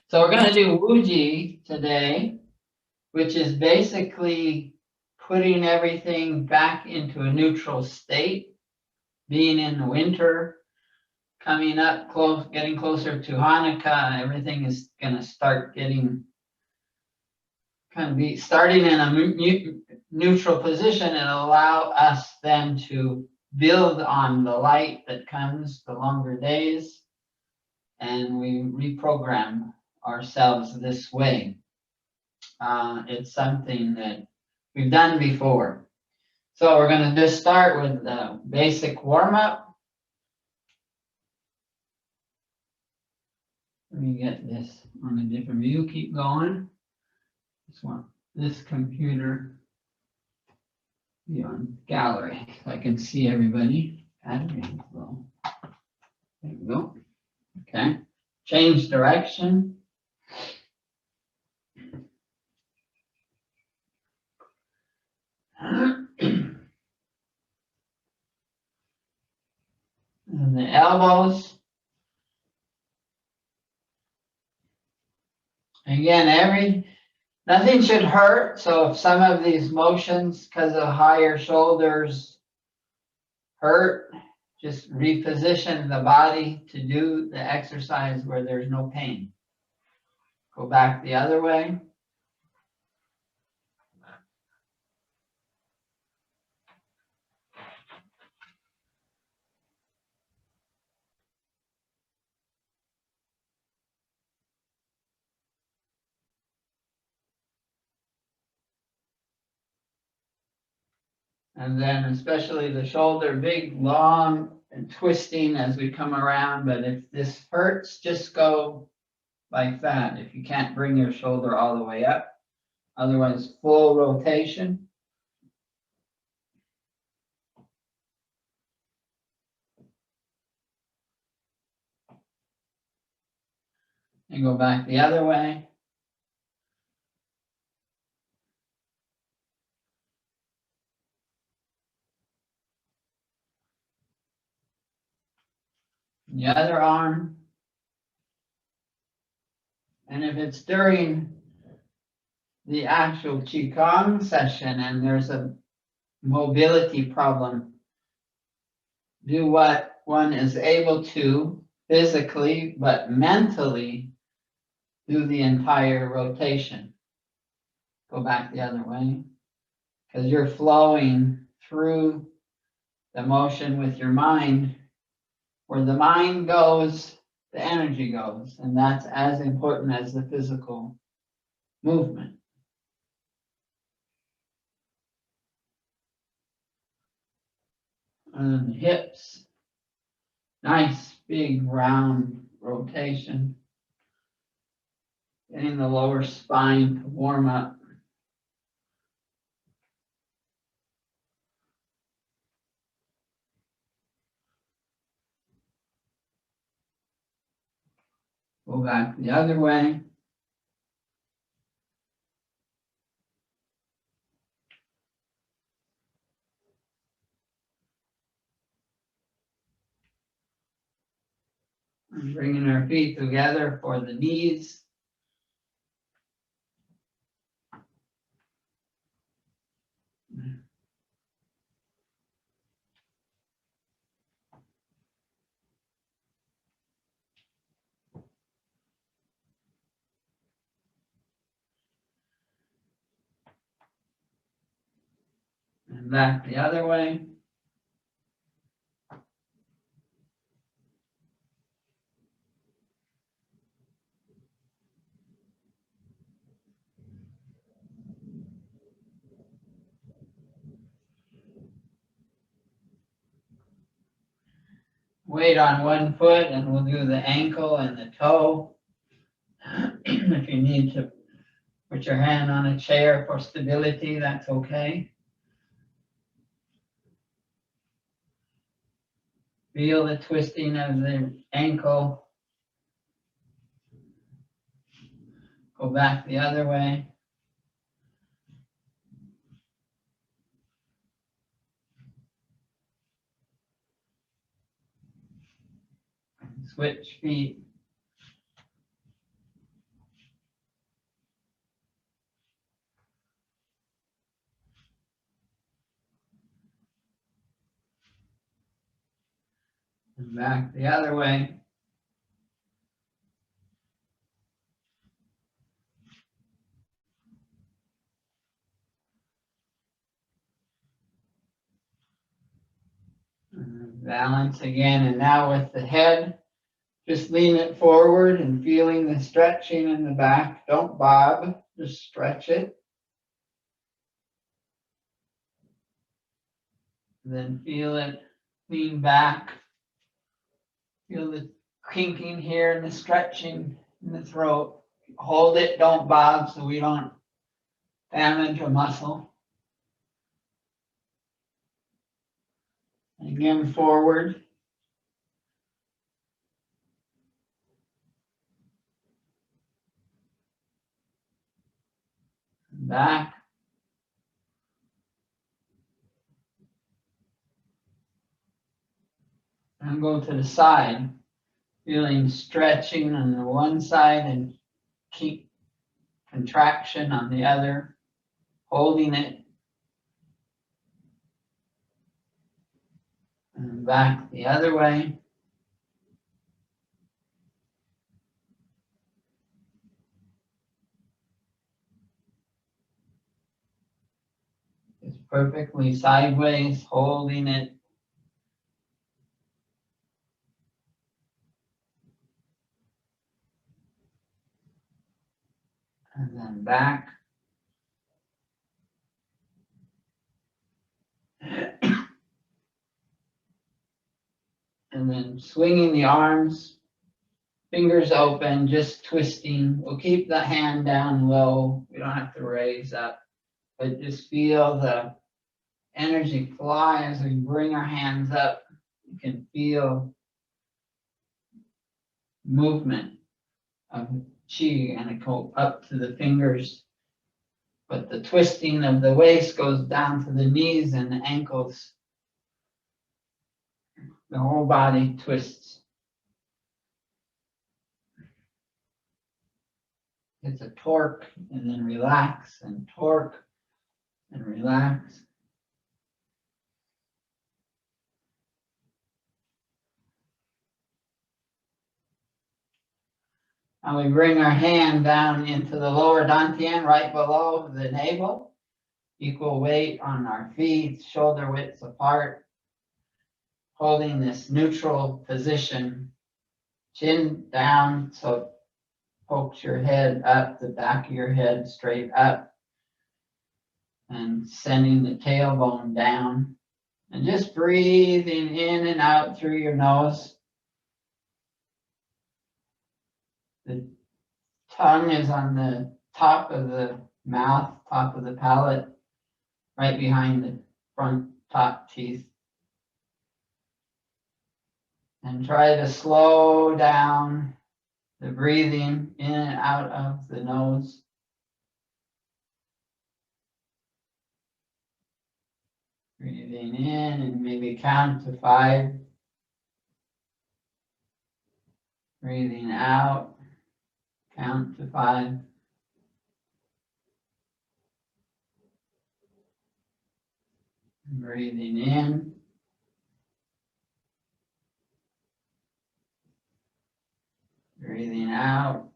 So we're going to do Wuji today, which is basically putting everything back into a neutral state, being in the winter, coming up close, getting closer to Hanukkah, everything is going to start getting kind of be starting in a neutral position and allow us then to build on the light that comes, the longer days, and we reprogram ourselves this way. It's something that we've done before. So we're going to just start with the basic warm-up. Let me get this on a different view. Keep going. This computer be on gallery so I can see everybody. Battery low. There we go. Okay. Change direction. And the elbows. Again, nothing should hurt. So if some of these motions, because of higher shoulders, hurt, just reposition the body to do the exercise where there's no pain. Go back the other way. And then especially the shoulder, big, long, and twisting as we come around. But if this hurts, just go like that. If you can't bring your shoulder all the way up, otherwise full rotation. And go back the other way. The other arm. And if it's during the actual Qigong session and there's a mobility problem, do what one is able to physically, but mentally do the entire rotation. Go back the other way, because you're flowing through the motion with your mind. Where the mind goes, the energy goes, and that's as important as the physical movement. And hips, nice big round rotation. Getting the lower spine to warm up. Go back the other way. And bringing our feet together for the knees. And back the other way. Weight on one foot, and we'll do the ankle and the toe. If you need to put your hand on a chair for stability, that's okay. Feel the twisting of the ankle. Go back the other way. Switch feet. And back the other way. And balance again, and now with the head, just lean it forward and feeling the stretching in the back. Don't bob, just stretch it. And then feel it lean back. Feel the kinking here and the stretching in the throat. Hold it, don't bob so we don't damage a muscle. Again, forward. Back. And go to the side. Feeling stretching on the one side and keep contraction on the other. Holding it. And back the other way. It's perfectly sideways, holding it. And then back. And then swinging the arms, fingers open, just twisting. We'll keep the hand down low. We don't have to raise up, but just feel the energy fly as we bring our hands up. You can feel movement of chi and it go up to the fingers. But the twisting of the waist goes down to the knees and the ankles. The whole body twists. It's a torque and then relax and torque and relax. Now we bring our hand down into the lower dantian, right below the navel. Equal weight on our feet, shoulder widths apart. Holding this neutral position. Chin down so it pokes your head up, the back of your head straight up. And sending the tailbone down. And just breathing in and out through your nose. The tongue is on the top of the mouth, top of the palate, right behind the front top teeth. And try to slow down the breathing in and out of the nose. Breathing in and maybe count to 5. Breathing out, count to 5. Breathing in. Breathing out.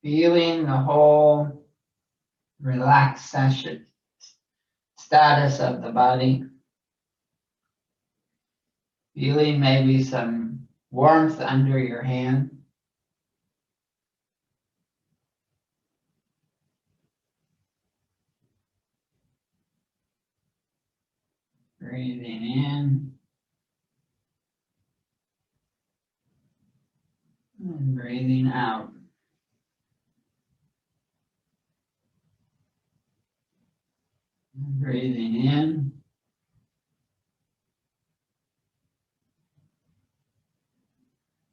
Feeling the whole relaxation status of the body. Feeling maybe some warmth under your hand. Breathing in. And breathing out. And breathing in.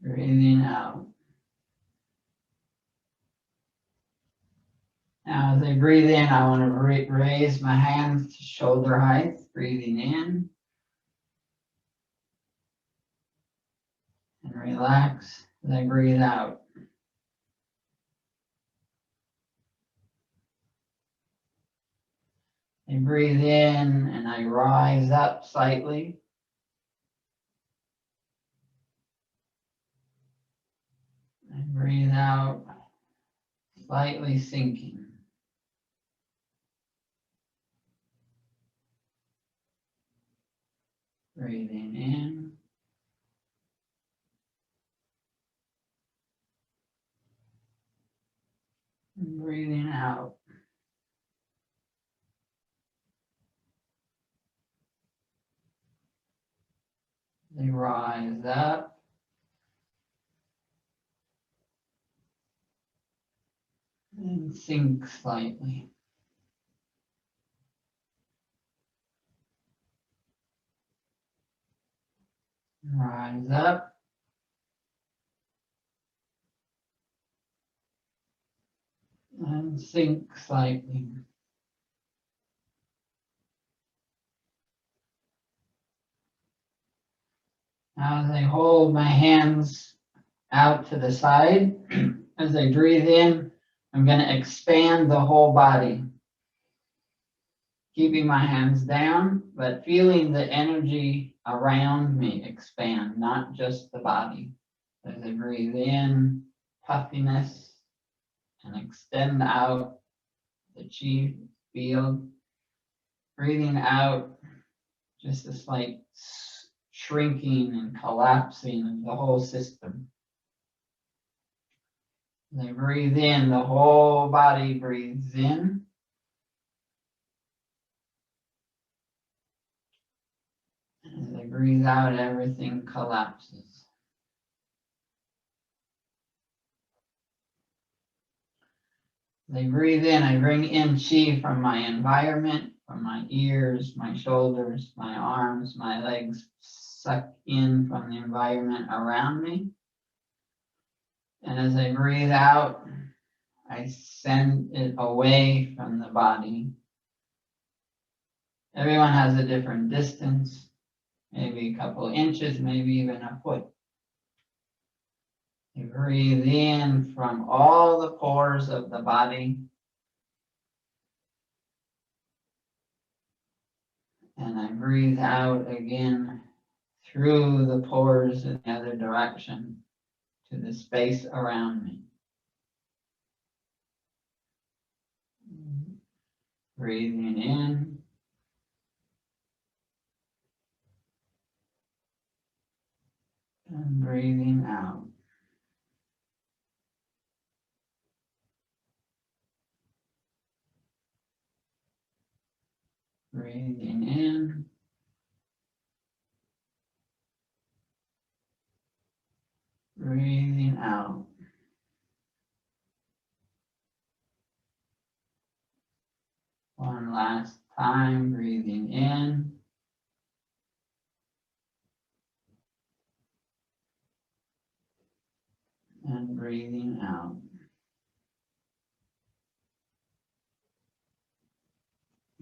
Breathing out. Now as I breathe in, I want to raise my hands to shoulder height. Breathing in. And relax as I breathe out. I breathe in and I rise up slightly. Breathe out, slightly sinking. Breathing in. And breathing out. They rise up. And sink slightly. Rise up. And sink slightly. Now as I hold my hands out to the side, as I breathe in, I'm going to expand the whole body. Keeping my hands down, but feeling the energy around me expand, not just the body. As I breathe in, puffiness, and extend out the chi field. Breathing out, just a slight shrinking and collapsing of the whole system. As I breathe in, the whole body breathes in. As I breathe out, everything collapses. As I breathe in, I bring in chi from my environment, from my ears, my shoulders, my arms, my legs, suck in from the environment around me. And as I breathe out, I send it away from the body. Everyone has a different distance, maybe a couple inches, maybe even a foot. You breathe in from all the pores of the body. And I breathe out again through the pores in the other direction to the space around me. Breathing in. And breathing out. Breathing in. Breathing out. One last time, breathing in. And breathing out.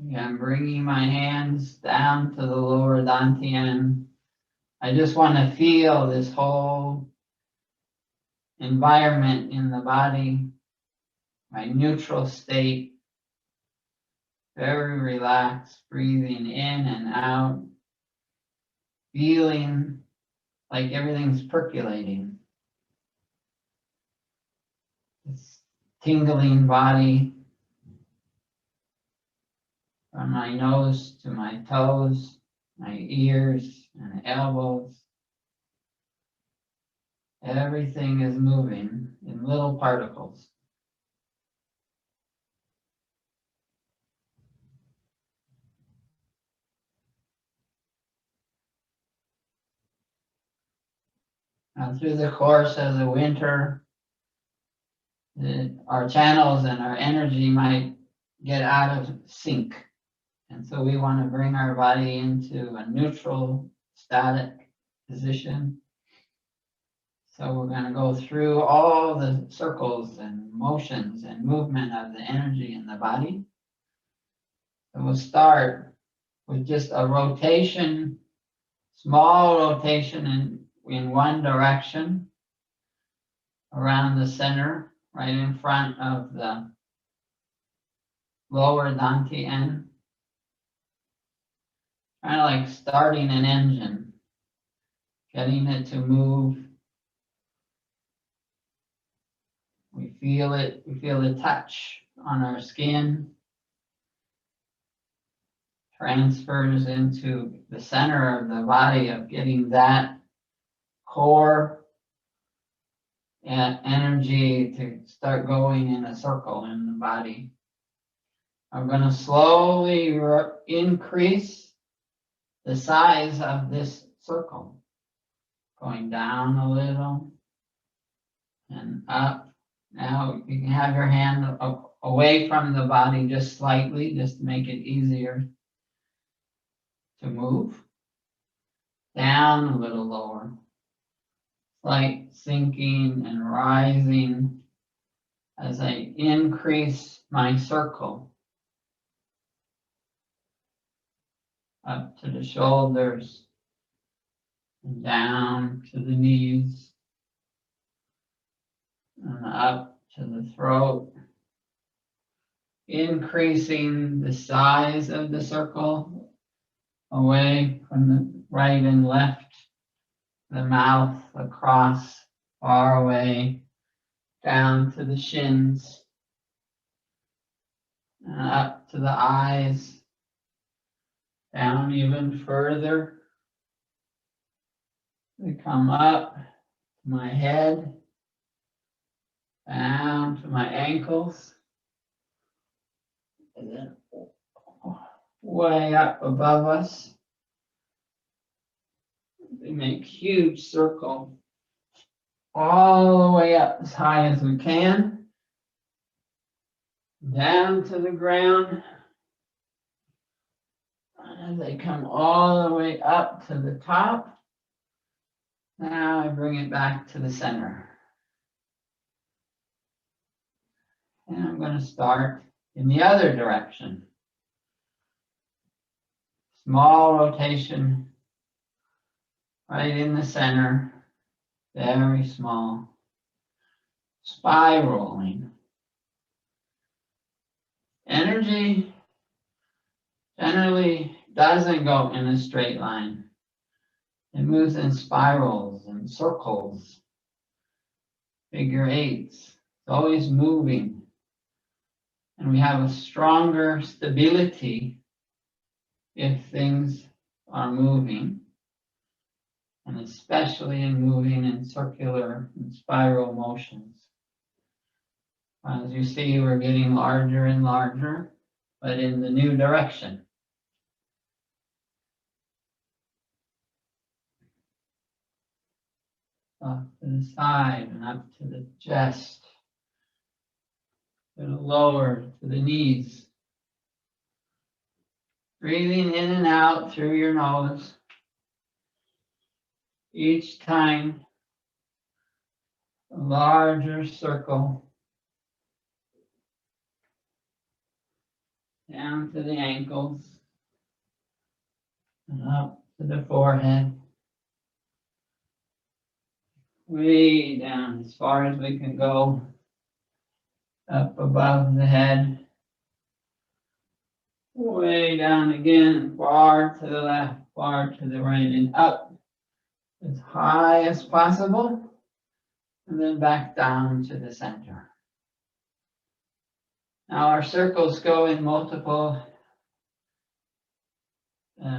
Again, bringing my hands down to the lower dantian. I just want to feel this whole environment in the body, my neutral state, very relaxed, breathing in and out, feeling like everything's percolating. This tingling body from my nose to my toes, my ears and elbows. Everything is moving in little particles. Now, through the course of the winter, our channels and our energy might get out of sync. And so we want to bring our body into a neutral, static position. So we're going to go through all the circles and motions and movement of the energy in the body. So we'll start with just a rotation, small rotation in one direction around the center, right in front of the lower dantian. Kind of like starting an engine, getting it to move We feel it, we feel the touch on our skin, transfers into the center of the body of getting that core energy to start going in a circle in the body. I'm going to slowly increase the size of this circle, going down a little and up. Now you can have your hand away from the body just slightly, just to make it easier to move. Down a little lower. Slight sinking and rising as I increase my circle. Up to the shoulders and down to the knees and up to the throat. Increasing the size of the circle away from the right and left, the mouth across, far away, down to the shins, and up to the eyes, down even further. They come up to my head, down to my ankles, and then way up above us. We make huge circle all the way up as high as we can, down to the ground. And as they come all the way up to the top, now I bring it back to the center. And I'm going to start in the other direction. Small rotation right in the center, very small, spiraling. Energy generally doesn't go in a straight line. It moves in spirals and circles, figure eights. It's always moving. And we have a stronger stability if things are moving, and especially in moving in circular and spiral motions. As you see, we're getting larger and larger, but in the new direction. Up to the side and up to the chest, a little lower to the knees. Breathing in and out through your nose. Each time, a larger circle down to the ankles and up to the forehead. Way down as far as we can go, up above the head. Way down again, far to the left, far to the right, and up as high as possible, and then back down to the center. Now our circles go in multiple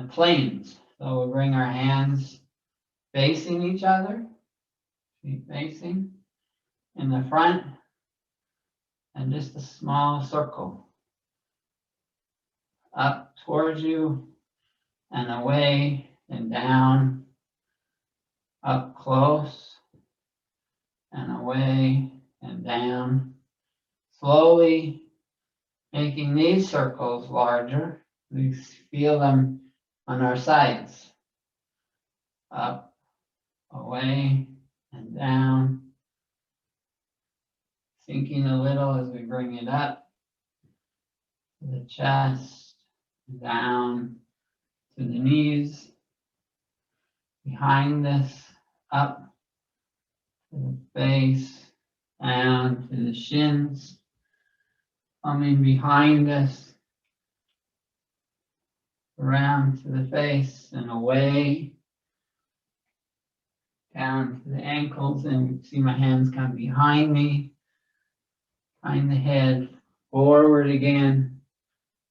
planes. So we'll bring our hands facing each other, feet facing in the front, and just a small circle up towards you and away and down, up close and away and down, slowly making these circles larger. We feel them on our sides, up, away, and down, sinking a little as we bring it up to the chest, down to the knees, behind this, up to the face, down to the shins, coming behind us, around to the face and away, down to the ankles, and you see my hands come behind me, behind the head, forward again,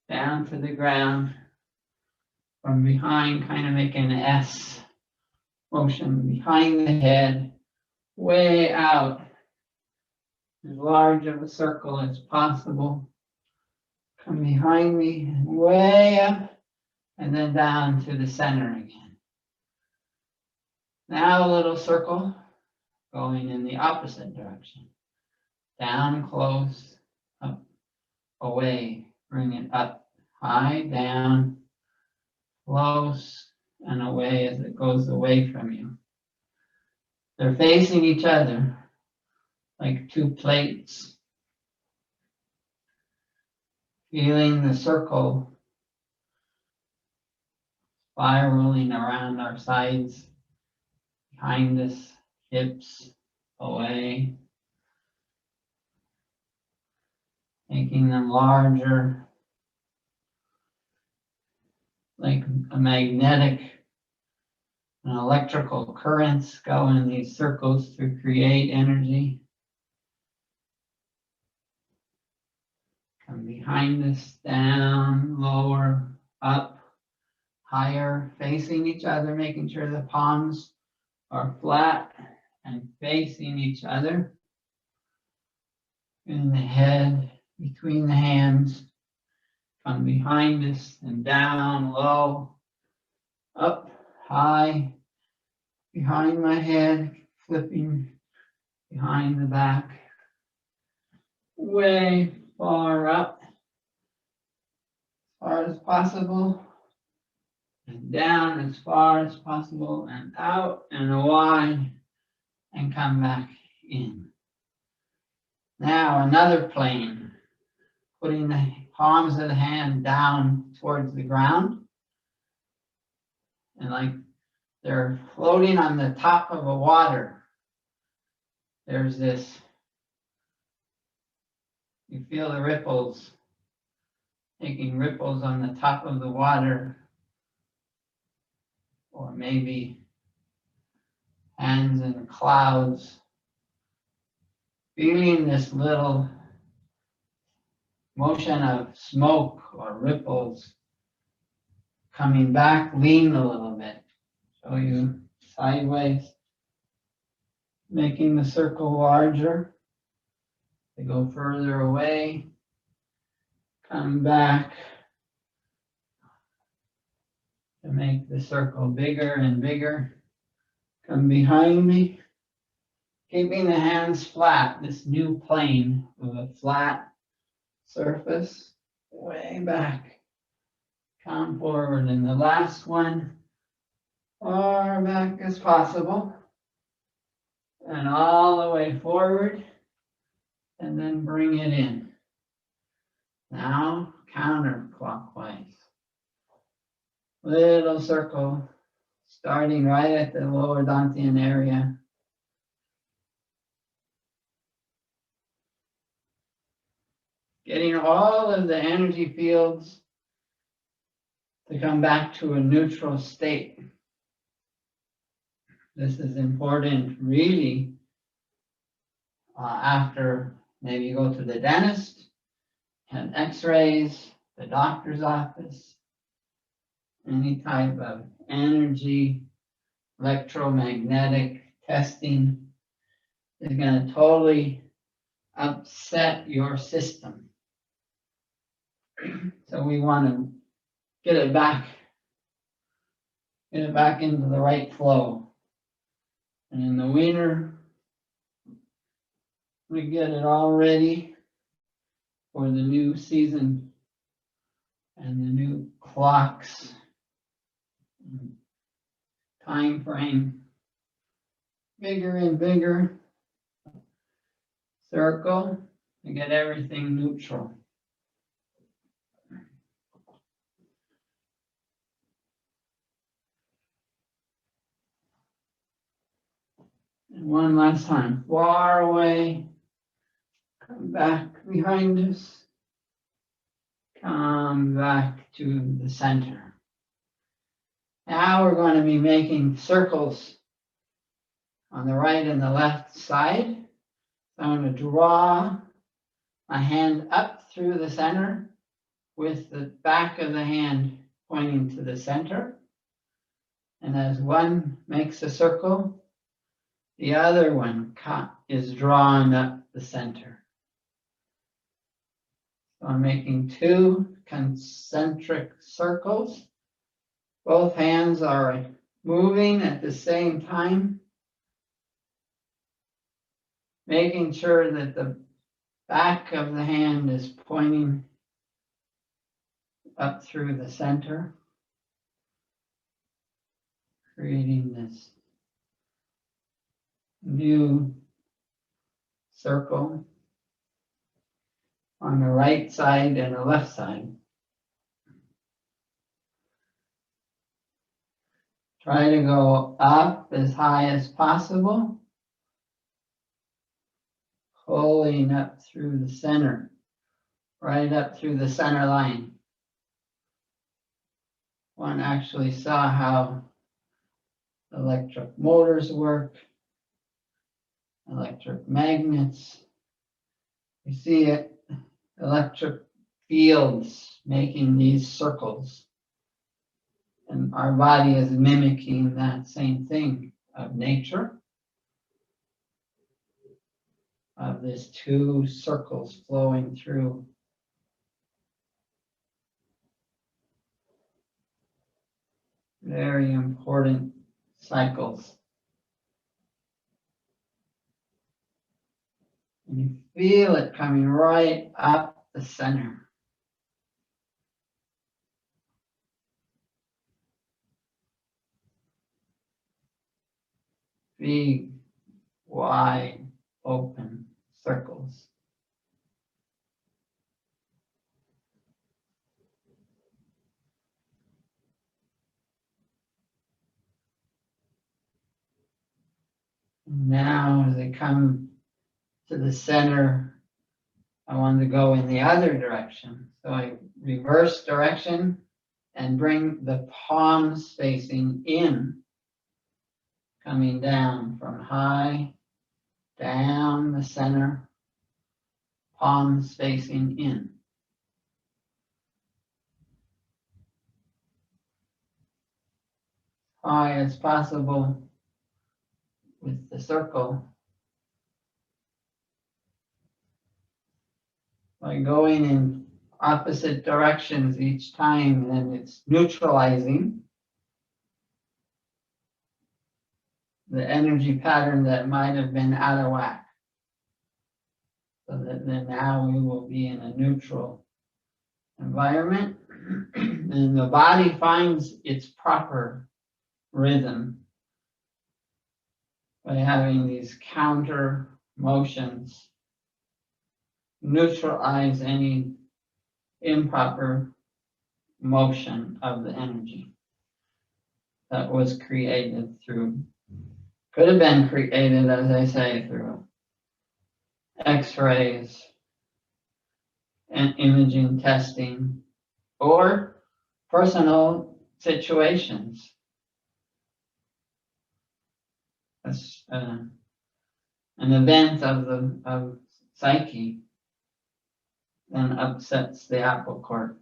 down to the ground. From behind, kind of making an S motion behind the head, way out, as large of a circle as possible. Come behind me, way up, and then down to the center again. Now a little circle going in the opposite direction. Down, close, up, away. Bring it up, high, down, close, and away as it goes away from you. They're facing each other like two plates. Feeling the circle spiraling around our sides, behind us, hips, away. Making them larger, like a magnetic and electrical currents go in these circles to create energy. Come behind us, down, lower, up, higher, facing each other, making sure the palms are flat and facing each other. In the head, between the hands, come behind us and down, low, up, high, behind my head, flipping behind the back, way far up, as far as possible, and down as far as possible, and out and wide, and come back in. Now another plane, putting the palms of the hand down towards the ground, and like they're floating on the top of a water. There's this, you feel the ripples, taking ripples on the top of the water, or maybe hands in clouds, feeling this little motion of smoke or ripples coming back. Lean a little bit, show you sideways, making the circle larger. They go further away, come back to make the circle bigger and bigger. Come behind me, keeping the hands flat, this new plane of a flat surface, way back. Come forward, and the last one, far back as possible, and all the way forward, and then bring it in. Now counterclockwise. Little circle, starting right at the lower dantian area. Getting all of the energy fields to come back to a neutral state. This is important, really, after maybe you go to the dentist, had x-rays, the doctor's office, any type of energy, electromagnetic testing is going to totally upset your system. So we want to get it back into the right flow. And in the winter, we get it all ready for the new season and the new clocks, time frame, bigger and bigger circle to get everything neutral. And one last time, far away, come back behind us, come back to the center. Now we're going to be making circles on the right and the left side. So I'm going to draw my hand up through the center with the back of the hand pointing to the center. And as one makes a circle, the other one is drawn up the center. So I'm making two concentric circles. Both hands are moving at the same time, making sure that the back of the hand is pointing up through the center, creating this new circle on the right side and the left side. Try to go up as high as possible, pulling up through the center, right up through the center line. One actually saw how electric motors work, electric magnets. You see it, electric fields making these circles. And our body is mimicking that same thing of nature, of these two circles flowing through. Very important cycles. And you feel it coming right up the center. Big, wide, open circles. Now, as I come to the center, I want to go in the other direction. So I reverse direction and bring the palms facing in, coming down from high, down the center, palms facing in. High as possible with the circle. By going in opposite directions each time, and it's neutralizing the energy pattern that might have been out of whack. So that then now we will be in a neutral environment, and the body finds its proper rhythm by having these counter motions, neutralize any improper motion of the energy that was created through, could have been created, as I say, through X-rays and imaging testing or personal situations. That's an event of psyche then upsets the apple cart.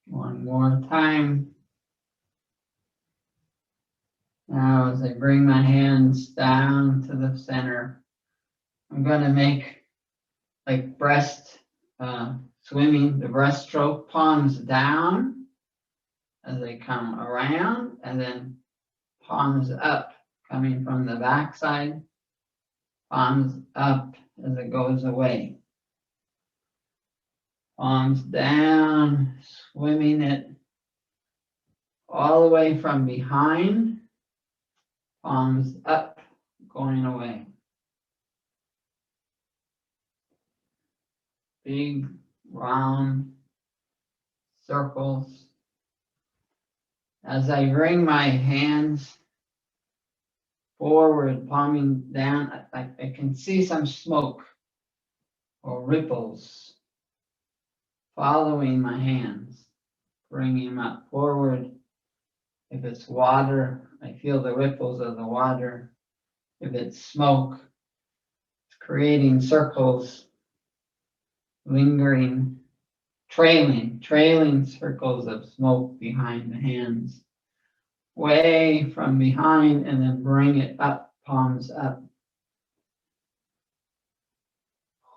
One more time. Now, as I bring my hands down to the center, I'm going to make like breast swimming, the breaststroke, palms down as they come around, and then palms up, coming from the backside, palms up as it goes away. Palms down, swimming it all the way from behind, palms up, going away. Big, round circles. As I bring my hands forward, palming down. I can see some smoke or ripples following my hands, bringing them up forward. If it's water, I feel the ripples of the water. If it's smoke, it's creating circles, lingering, trailing circles of smoke behind the hands, way from behind, and then bring it up, palms up.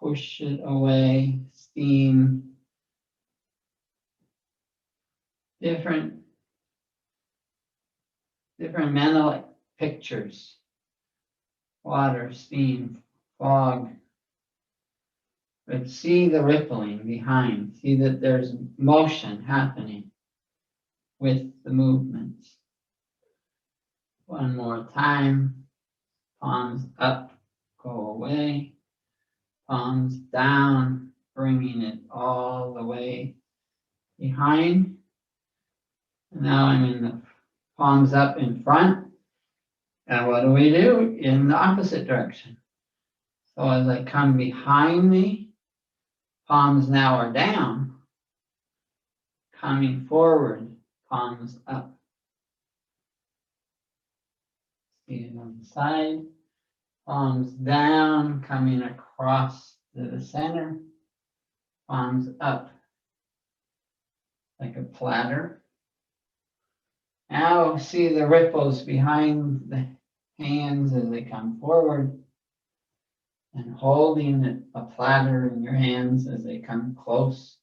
Push it away, steam. Different mental pictures. Water, steam, fog. But see the rippling behind. See that there's motion happening with the movements. One more time. Palms up, go away. Palms down, bringing it all the way behind. And now I'm in the palms up in front. And what do we do? In the opposite direction. So as I come behind me, palms now are down. Coming forward, palms up. See it on the side. Palms down, coming across to the center. Palms up like a platter. Now see the ripples behind the hands as they come forward, and holding a platter in your hands as they come close.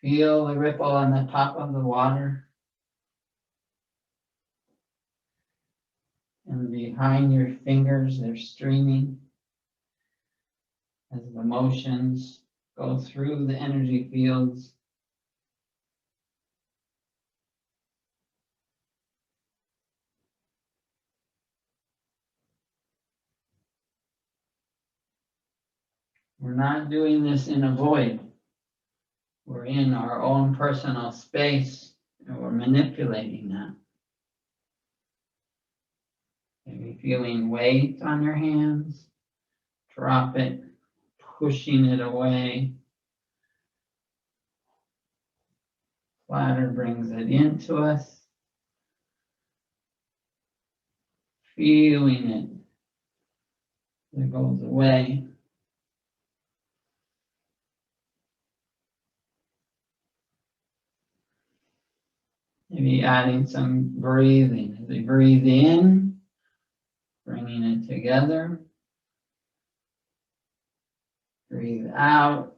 Feel the ripple on the top of the water. And behind your fingers, they're streaming as the motions go through the energy fields. We're not doing this in a void. We're in our own personal space, and we're manipulating that. Maybe feeling weight on your hands. Drop it, pushing it away. Platter brings it into us. Feeling it. It goes away. Maybe adding some breathing. As we breathe in, bringing it together. Breathe out.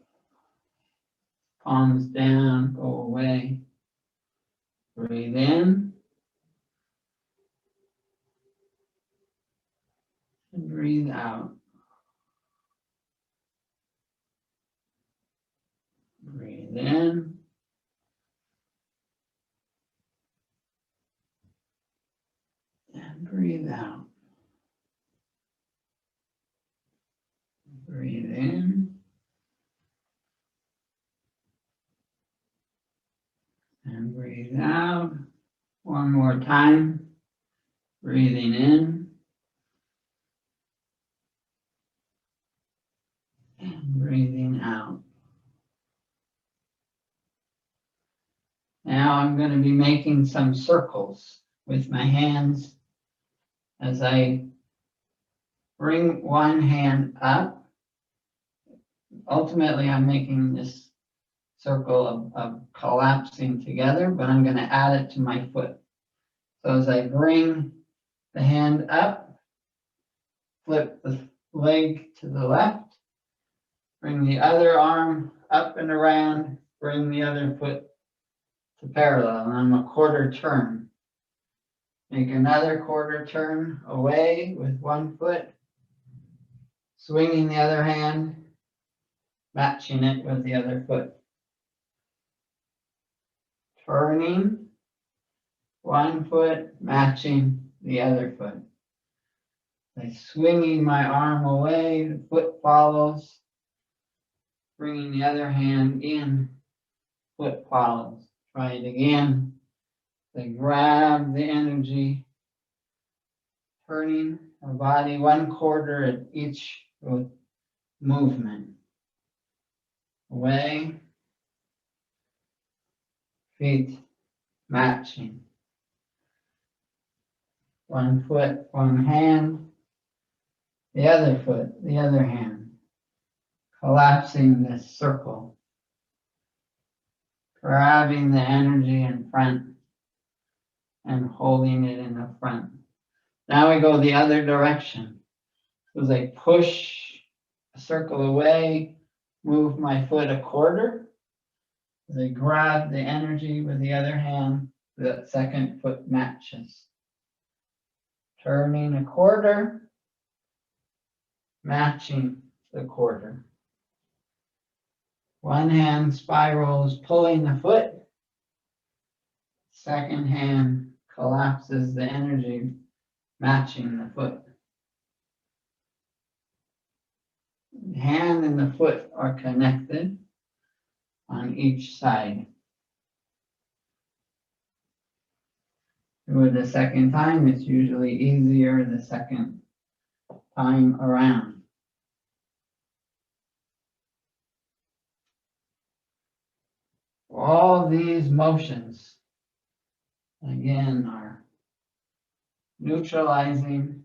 Palms down, go away. Breathe in. And breathe out. Breathe in. And breathe out. Breathe in. And breathe out. One more time. Breathing in. And breathing out. Now I'm going to be making some circles with my hands as I bring one hand up. Ultimately, I'm making this circle of collapsing together, but I'm going to add it to my foot. So as I bring the hand up, flip the leg to the left, bring the other arm up and around, bring the other foot to parallel, and I'm a quarter turn. Make another quarter turn away with one foot, swinging the other hand, matching it with the other foot. Turning, one foot, matching the other foot. Like swinging my arm away, the foot follows, bringing the other hand in, foot follows. Try it again. They grab the energy, turning our body 1/4 at each movement. Away, feet matching. One foot, one hand, the other foot, the other hand. Collapsing this circle. Grabbing the energy in front and holding it in the front. Now we go the other direction. So as I push a circle away, move my foot 1/4. As I grab the energy with the other hand, the second foot matches. Turning 1/4, matching the 1/4. One hand spirals, pulling the foot. Second hand collapses the energy, matching the foot. The hand and the foot are connected on each side. Do it the second time, it's usually easier the second time around. All these motions, again, are neutralizing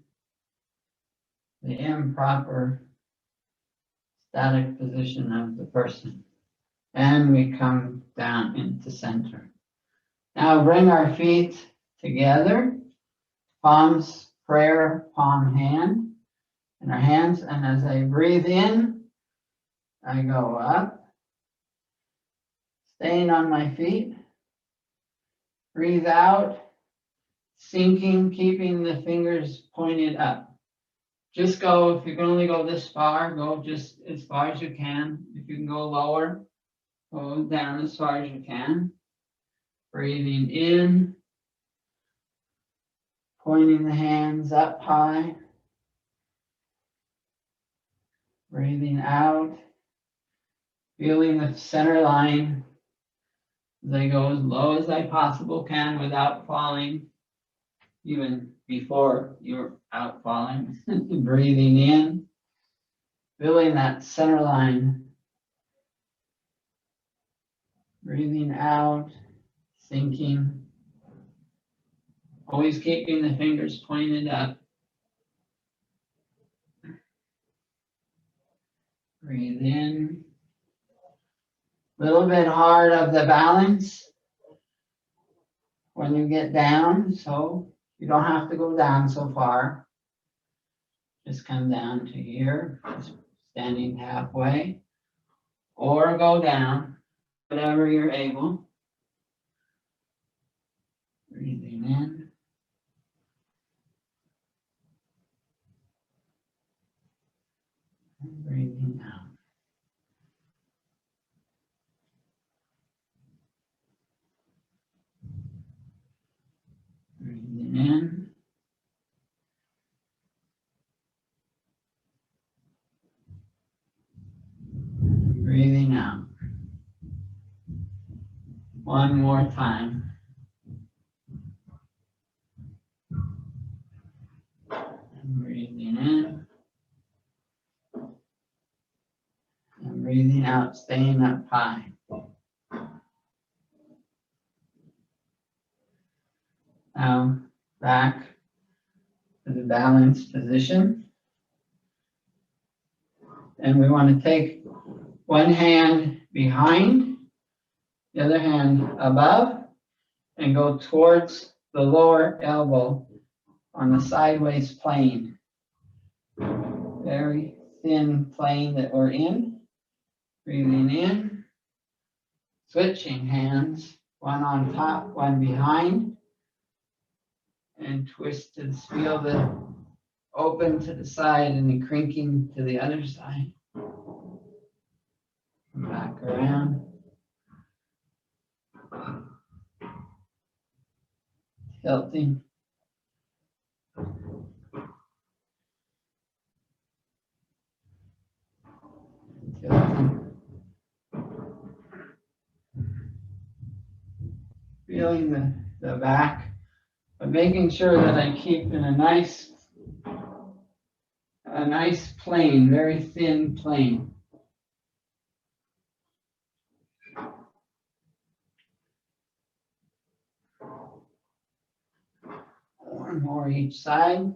the improper static position of the person. And we come down into center. Now bring our feet together, palms, prayer, palm hand, in our hands. And as I breathe in, I go up, staying on my feet. Breathe out, sinking, keeping the fingers pointed up. Just go, if you can only go this far, go just as far as you can. If you can go lower, go down as far as you can. Breathing in, pointing the hands up high. Breathing out, feeling the center line as I go as low as I possibly can without falling, even before you're out falling. Breathing in, feeling that center line. Breathing out, sinking. Always keeping the fingers pointed up. Breathe in. A little bit hard of the balance when you get down, so you don't have to go down so far. Just come down to here, standing halfway, or go down, whatever you're able. Breathing in. And breathing out. Breathing in. And breathing out. One more time. And breathing in. And breathing out, staying up high. Now back to the balanced position. And we want to take one hand behind, the other hand above, and go towards the lower elbow on the sideways plane. Very thin plane that we're in. Breathing in, switching hands, one on top, one behind, and twist to feel the open to the side and the crinking to the other side. Come back around. Tilting. Tilting. Feeling the back, but making sure that I keep in a nice plane, very thin plane. One more each side.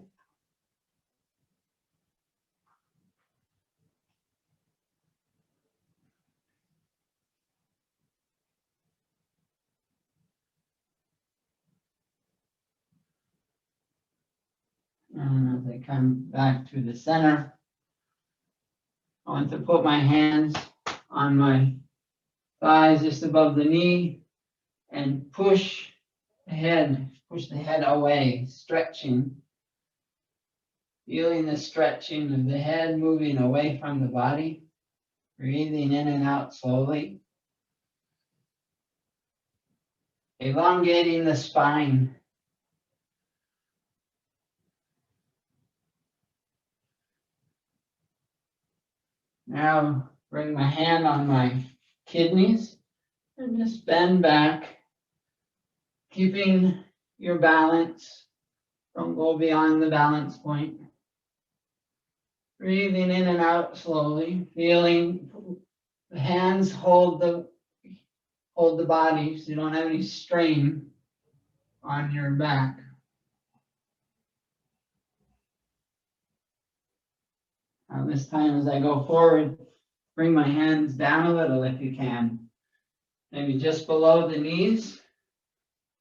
And as I come back to the center, I want to put my hands on my thighs just above the knee and push the head away, stretching. Feeling the stretching of the head moving away from the body, breathing in and out slowly. Elongating the spine. Now bring my hand on my kidneys and just bend back, keeping your balance. Don't go beyond the balance point. Breathing in and out slowly, feeling the hands hold the body so you don't have any strain on your back. Now this time as I go forward, bring my hands down a little if you can. Maybe just below the knees,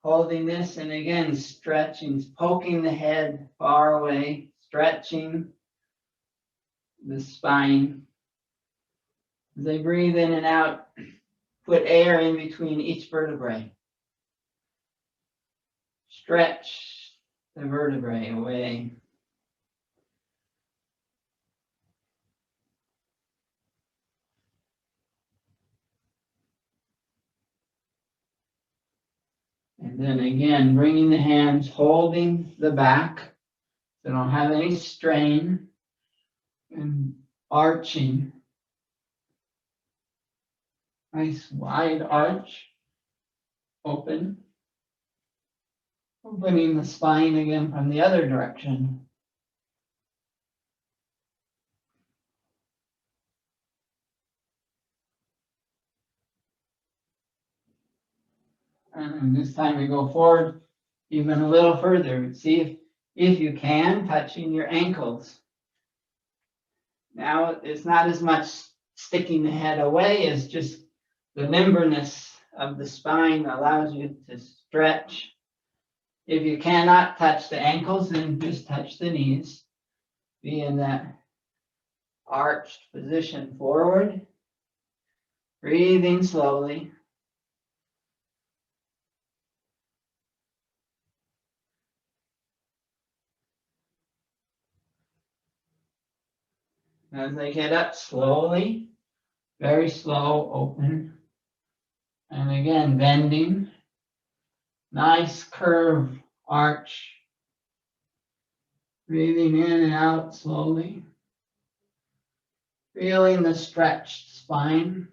holding this, and again stretching, poking the head far away, stretching the spine. As I breathe in and out, put air in between each vertebrae. Stretch the vertebrae away. And then again, bringing the hands, holding the back, so don't have any strain, and arching. Nice wide arch, open. Opening the spine again from the other direction. And this time we go forward even a little further. See if you can, touching your ankles. Now it's not as much sticking the head away as just the limberness of the spine allows you to stretch. If you cannot touch the ankles, then just touch the knees. Be in that arched position forward. Breathing slowly. As I get up slowly, very slow, open. And again, bending. Nice curve, arch. Breathing in and out slowly. Feeling the stretched spine.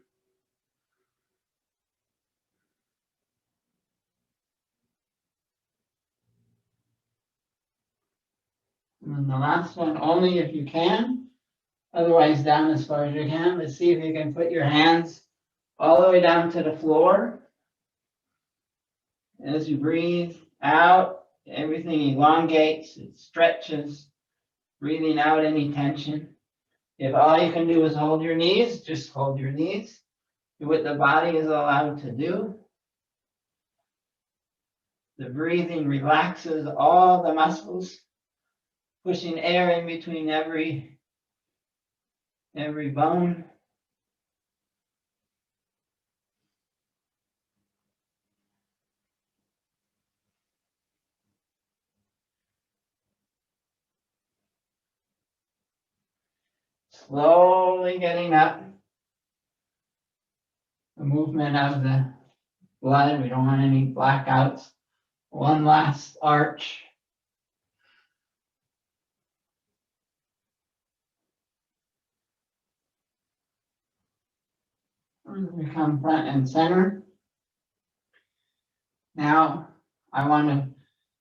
And then the last one, only if you can. Otherwise, down as far as you can. Let's see if you can put your hands all the way down to the floor. As you breathe out, everything elongates, it stretches, breathing out any tension. If all you can do is hold your knees, just hold your knees. Do what the body is allowed to do. The breathing relaxes all the muscles, pushing air in between every bone. Slowly getting up. The movement of the blood, we don't want any blackouts. One last arch. We come front and center. Now I want to,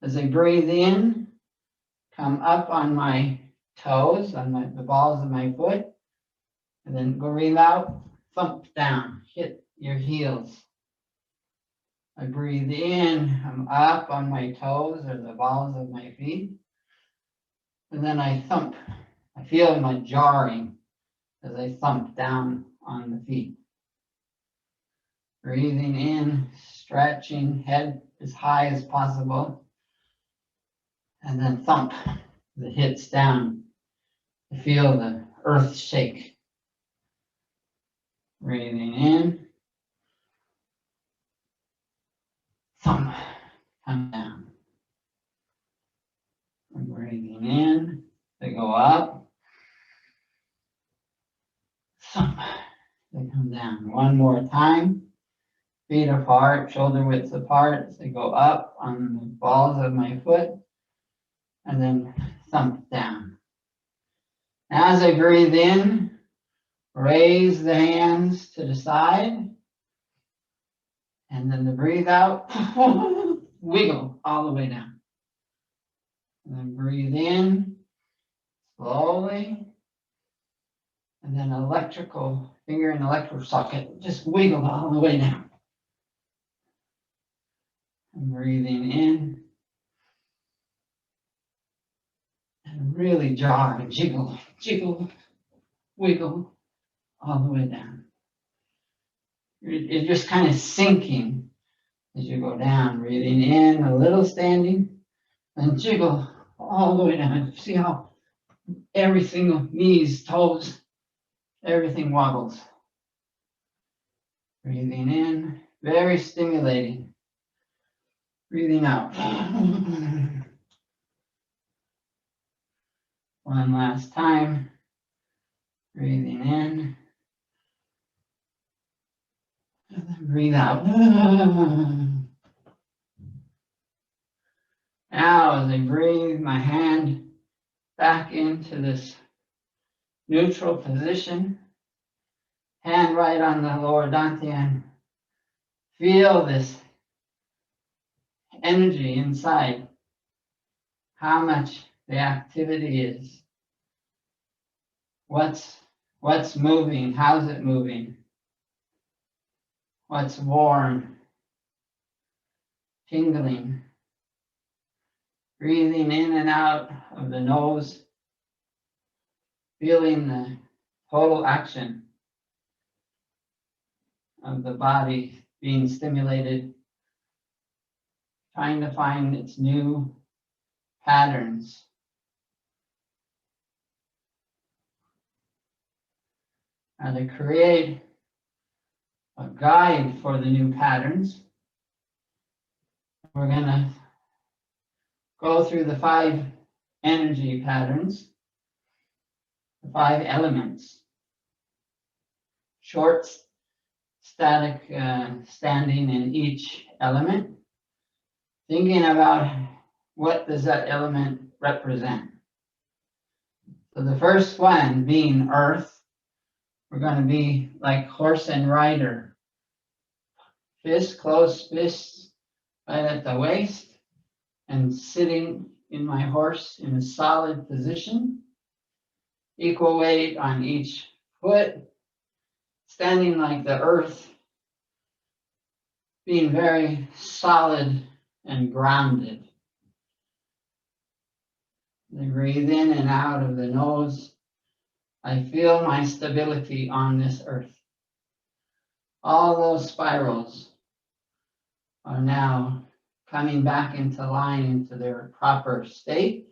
as I breathe in, come up on my toes, on the balls of my foot, and then breathe out, thump down, hit your heels. I breathe in, I'm up on my toes or the balls of my feet, and then I thump. I feel my jarring as I thump down on the feet. Breathing in, stretching, head as high as possible, and then thump the hips down to feel the earth shake. Breathing in, thump, come down. And breathing in, they go up, thump, they come down. One more time. Feet apart, shoulder widths apart as they go up on the balls of my foot, and then thump down. As I breathe in, raise the hands to the side, and then the breathe out, wiggle all the way down. And then breathe in, slowly, and then finger in electrical socket, just wiggle all the way down. And breathing in, and really jar and jiggle, jiggle, wiggle all the way down. You're just kind of sinking as you go down, breathing in, a little standing, and jiggle all the way down. See how every single knees, toes, everything waddles. Breathing in, very stimulating. Breathing out. One last time. Breathing in. And then breathe out. Now, as I breathe my hand back into this neutral position, hand right on the lower dantian, feel this energy inside, how much the activity is. What's moving? How's it moving? What's warm? Tingling. Breathing in and out of the nose, feeling the total action of the body being stimulated, trying to find its new patterns. And to create a guide for the new patterns, we're going to go through the 5 energy patterns, the 5 elements. Short, static standing in each element, thinking about what does that element represent. So the first one being earth, we're going to be like horse and rider. Fist, closed fists right at the waist, and sitting in my horse in a solid position. Equal weight on each foot, standing like the earth, being very solid and grounded. I breathe in and out of the nose. I feel my stability on this earth. All those spirals are now coming back into line, into their proper state.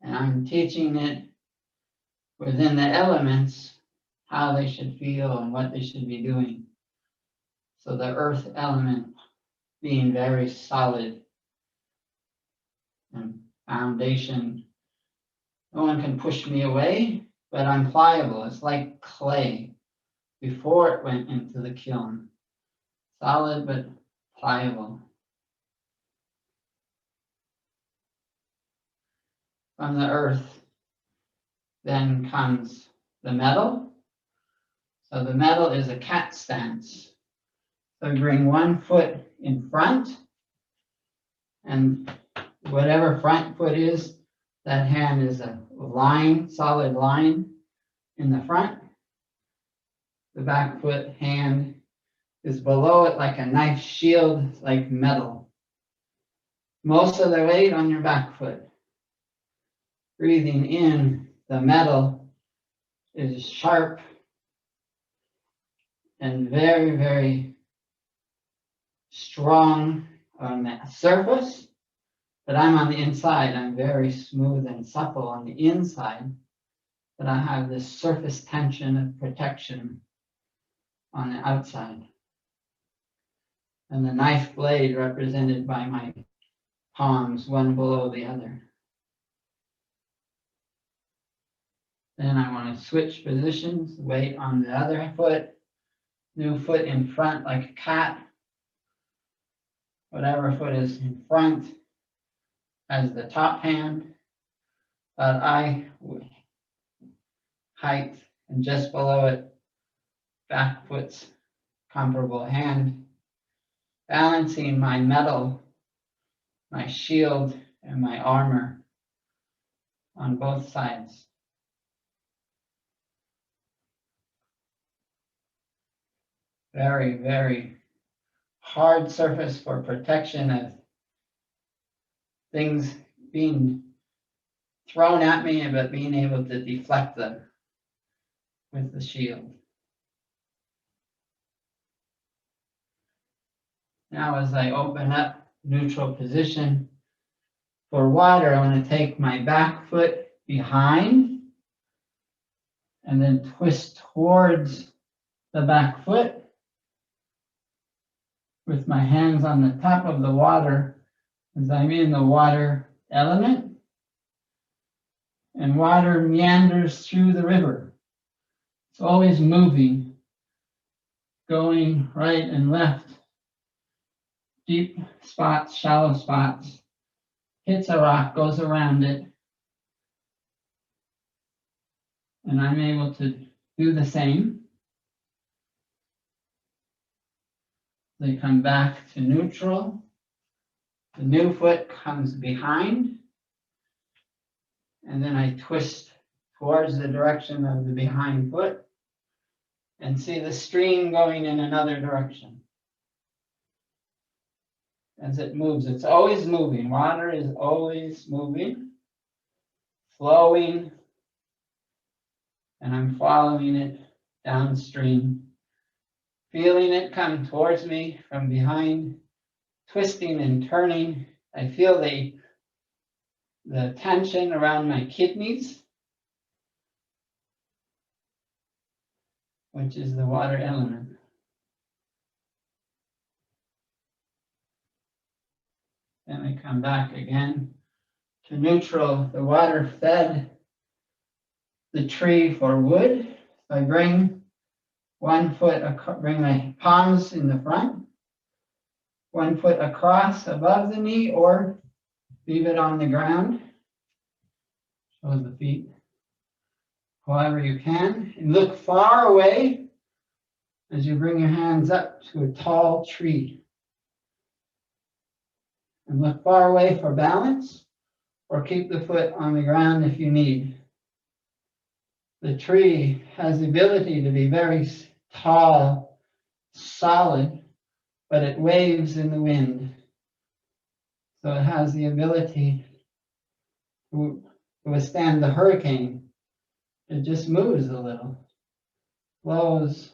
And I'm teaching it within the elements how they should feel and what they should be doing. So the earth element being very solid and foundation. No one can push me away, but I'm pliable. It's like clay before it went into the kiln. Solid but pliable. From the earth then comes the metal. So the metal is a cat stance. So we bring one foot in front, And whatever front foot is, that hand is a line, solid line in the front. The back foot hand is below it like a knife shield, like metal. Most of the weight on your back foot. Breathing in, the metal is sharp and very, very strong on the surface, but I'm on the inside. I'm very smooth and supple on the inside, but I have this surface tension of protection on the outside. And the knife blade represented by my palms, one below the other. Then I want to switch positions, weight on the other foot, new foot in front like a cat. Whatever foot is in front as the top hand, but eye height, and just below it, back foot's comparable hand. Balancing my metal, my shield, and my armor on both sides. Very, very hard surface for protection of things being thrown at me, but being able to deflect them with the shield. Now as I open up neutral position for water, I want to take my back foot behind and then twist towards the back foot with my hands on the top of the water as I'm in the water element. And water meanders through the river. It's always moving, going right and left. Deep spots, shallow spots, hits a rock, goes around it. And I'm able to do the same. They come back to neutral. The new foot comes behind. And then I twist towards the direction of the behind foot and see the stream going in another direction. As it moves, it's always moving. Water is always moving, flowing, and I'm following it downstream, feeling it come towards me from behind, twisting and turning. I feel the tension around my kidneys, which is the water element. Then I come back again to neutral. The water fed the tree for wood. I bring one foot, bring my palms in the front, one foot across above the knee, or leave it on the ground. Shows the feet. However you can. And look far away as you bring your hands up to a tall tree. And look far away for balance, or keep the foot on the ground if you need. The tree has the ability to be very tall, solid, but it waves in the wind. So it has the ability to withstand the hurricane. It just moves a little, flows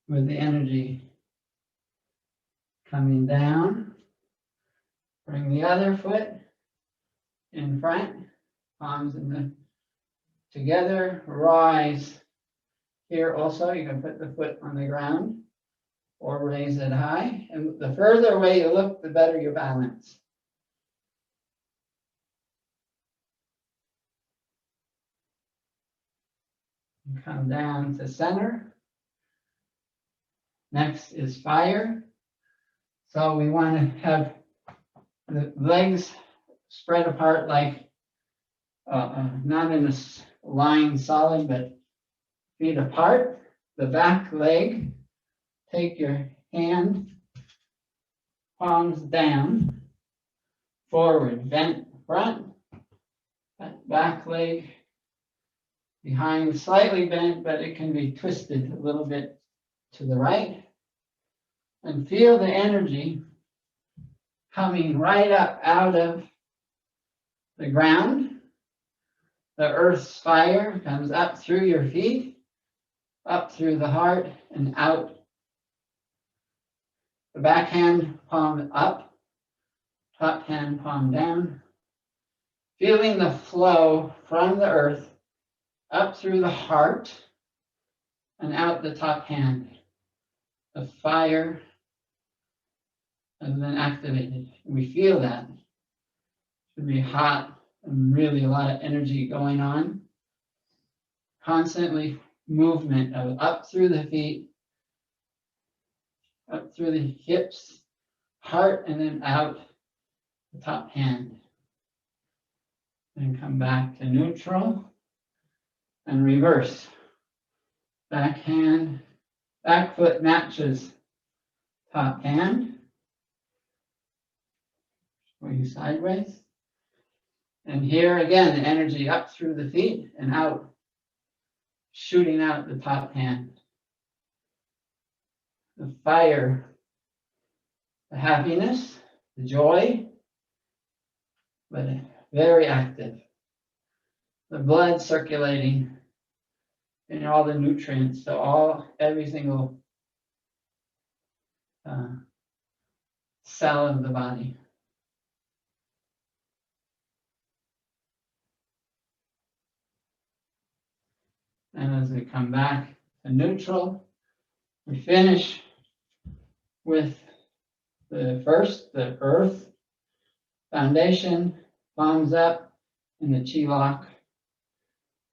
with the energy coming down. Bring the other foot in front, palms together, rise. Here also, you can put the foot on the ground or raise it high. And the further away you look, the better your balance. And come down to center. Next is fire. So we want to have the legs spread apart like, not in a line solid, but feet apart. The back leg, take your hand, palms down, forward, bent front, back leg behind, slightly bent, but it can be twisted a little bit to the right. And feel the energy coming right up out of the ground. The earth's fire comes up through your feet, up through the heart, and out. The back hand palm up, top hand palm down. Feeling the flow from the earth up through the heart and out the top hand. The fire has been activated. We feel that. It should be hot and really a lot of energy going on. Constantly movement of up through the feet, up through the hips, heart, and then out the top hand. Then come back to neutral and reverse. Back hand, back foot matches top hand. Going sideways. And here again, the energy up through the feet and out, shooting out the top hand. The fire, the happiness, the joy, but very active. The blood circulating in all the nutrients, so every single cell of the body. And as we come back to neutral, we finish with the earth, foundation, palms up in the chi lock,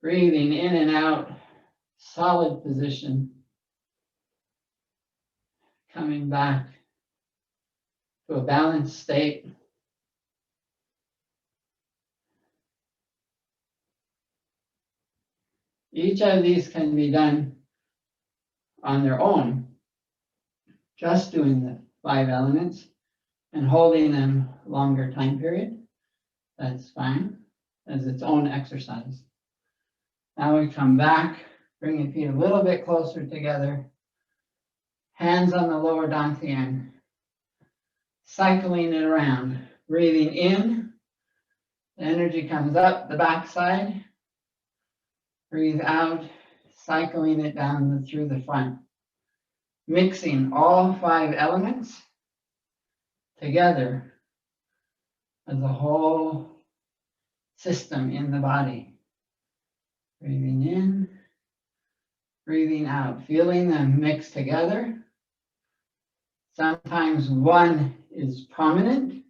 breathing in and out, solid position, coming back to a balanced state. Each of these can be done on their own, just doing the 5 elements and holding them longer time period. That's fine, as its own exercise. Now we come back, bring your feet a little bit closer together, hands on the lower dantian, cycling it around, breathing in, the energy comes up the backside. Breathe out, cycling it down through the front. Mixing all 5 elements together as a whole system in the body. Breathing in, breathing out, feeling them mix together. Sometimes one is prominent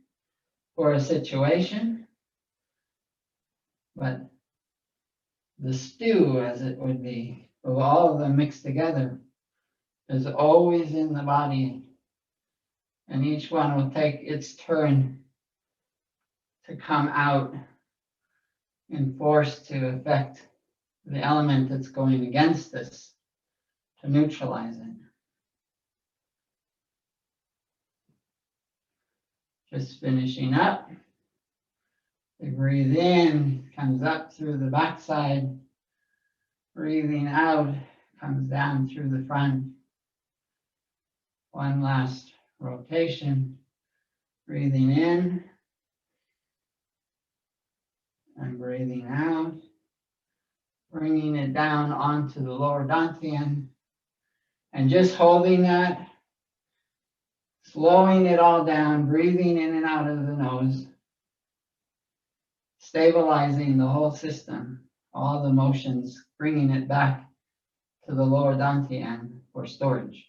for a situation, but the stew, as it would be, of all of them mixed together, is always in the body, and each one will take its turn to come out in force to affect the element that's going against us, to neutralize it. Just finishing up. We breathe in, comes up through the backside. Breathing out, comes down through the front. One last rotation. Breathing in and breathing out. Bringing it down onto the lower dantian. And just holding that. Slowing it all down, breathing in and out of the nose. Stabilizing the whole system, all the motions, bringing it back to the lower dantian for storage.